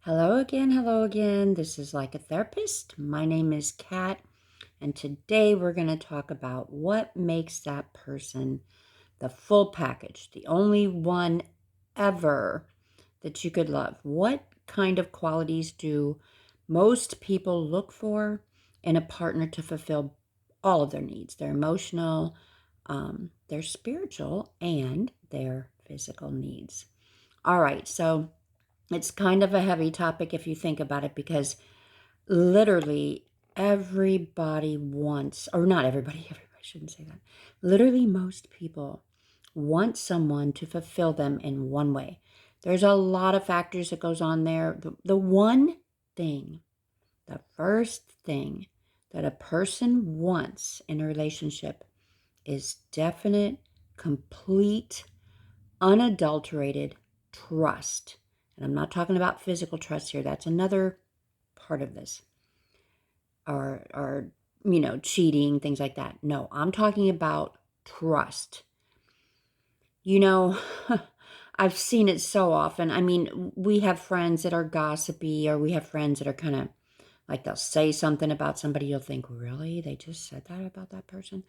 Hello again, hello again. This is Like a Therapist. My name is Kat, and today we're going to talk about what makes that person the full package, the only one ever that you could love. What kind of qualities do most people look for in a partner to fulfill all of their needs, their emotional, their spiritual, and their physical needs? All right, so it's kind of a heavy topic if you think about it because literally everybody wants, or not everybody, everybody shouldn't say that. Literally most people want someone to fulfill them in one way. There's a lot of factors that goes on there. The one thing, the first thing that a person wants in a relationship is definite, complete, unadulterated trust. And I'm not talking about physical trust here. That's another part of this. Or cheating, things like that. No, I'm talking about trust. You know, I've seen it so often. I mean, we have friends that are gossipy, or we have friends that are kind of like they'll say something about somebody. You'll think, really? They just said that about that person?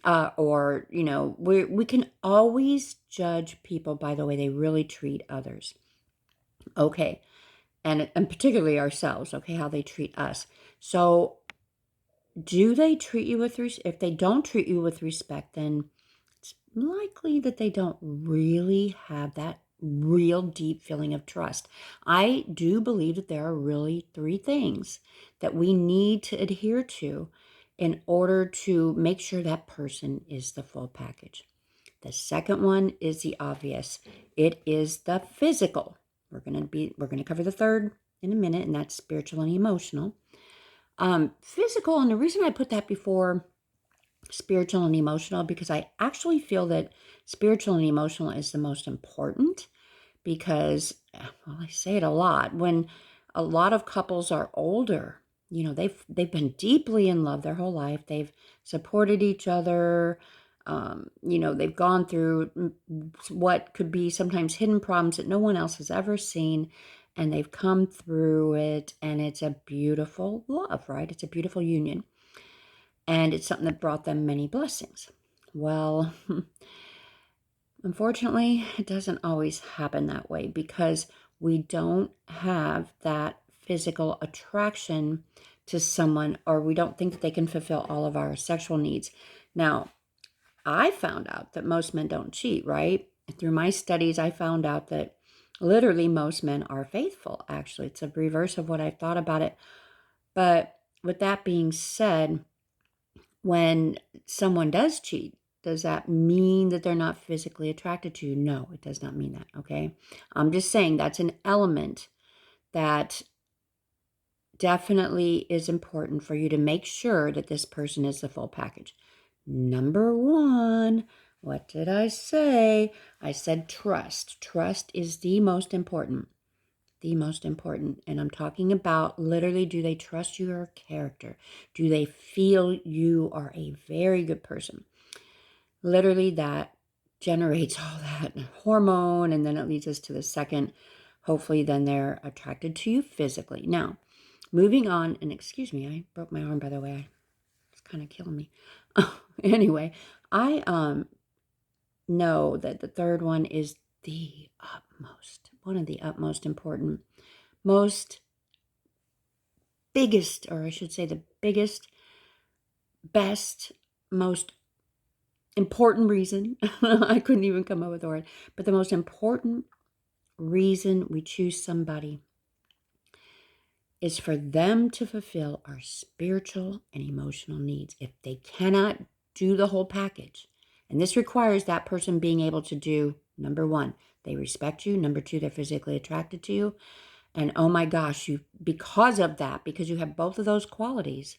We can always judge people by the way they really treat others. Okay. And particularly ourselves, okay, how they treat us. So do they treat you with if they don't treat you with respect, then it's likely that they don't really have that real deep feeling of trust. I do believe that there are really three things that we need to adhere to in order to make sure that person is the full package. The second one is the obvious. It is the physical. We're going to cover the third in a minute, and that's spiritual and emotional. Physical, and the reason I put that before spiritual and emotional, because I actually feel that spiritual and emotional is the most important because, well, I say it a lot, when a lot of couples are older, they've been deeply in love their whole life. They've supported each other. They've gone through what could be sometimes hidden problems that no one else has ever seen, and they've come through it, and it's a beautiful love, right? It's a beautiful union, and it's something that brought them many blessings. Well, unfortunately, it doesn't always happen that way because we don't have that physical attraction to someone, or we don't think that they can fulfill all of our sexual needs. Now, I found out that most men don't cheat, right? Through my studies, I found out that literally most men are faithful. Actually, it's a reverse of what I thought about it. But with that being said, when someone does cheat, does that mean that they're not physically attracted to you? No, it does not mean that, okay? I'm just saying that's an element that definitely is important for you to make sure that this person is the full package. Number one, what did I say? I said trust. Trust is the most important. The most important. And I'm talking about literally, do they trust your character? Do they feel you are a very good person? Literally, that generates all that hormone, and then it leads us to the second. Hopefully, then they're attracted to you physically. Now, moving on, and excuse me, I broke my arm, by the way. It's kind of killing me. Anyway, I know that the third one is one of the utmost important, most biggest, or I should say the biggest, best, most important reason. I couldn't even come up with a word, but the most important reason we choose somebody is for them to fulfill our spiritual and emotional needs. If they cannot do the whole package, and this requires that person being able to do, number one, they respect you. Number two, they're physically attracted to you. And oh my gosh, because of that, because you have both of those qualities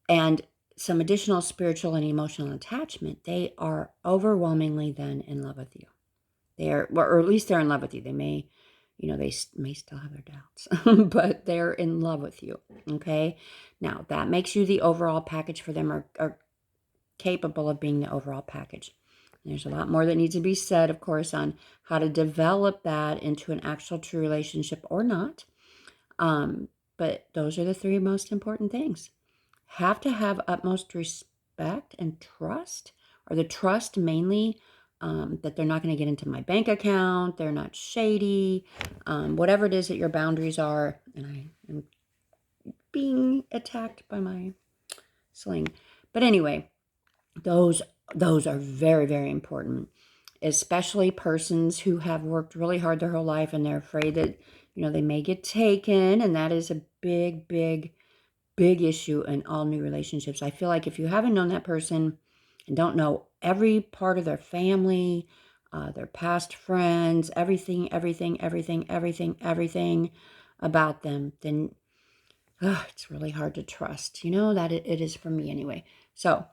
and some additional spiritual and emotional attachment, they are overwhelmingly then in love with you. Or at least they're in love with you. They may, they may still have their doubts, but they're in love with you. Okay. Now that makes you the overall package for them, or capable of being the overall package. There's a lot more that needs to be said, of course, on how to develop that into an actual true relationship or not. But those are the three most important things. Have to have utmost respect and trust, or the trust mainly that they're not going to get into my bank account, they're not shady, whatever it is that your boundaries are. And I am being attacked by my sling. But anyway, those are very, very important, especially persons who have worked really hard their whole life and they're afraid that, they may get taken. And that is a big, big, big issue in all new relationships. I feel like if you haven't known that person and don't know every part of their family, their past friends, everything, everything, everything, everything, everything about them, then it's really hard to trust. That it is for me anyway. So,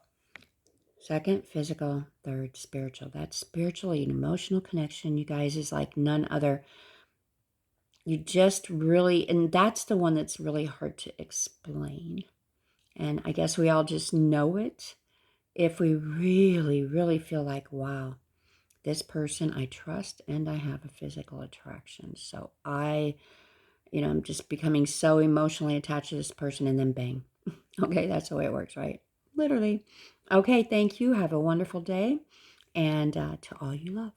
second, physical. Third, spiritual. That spiritual and emotional connection, you guys, is like none other. You just really, and that's the one that's really hard to explain. And I guess we all just know it if we really, really feel like, wow, this person I trust and I have a physical attraction. So I'm just becoming so emotionally attached to this person, and then bang. Okay, that's the way it works, right? Literally. Okay, thank you. Have a wonderful day. And to all you love.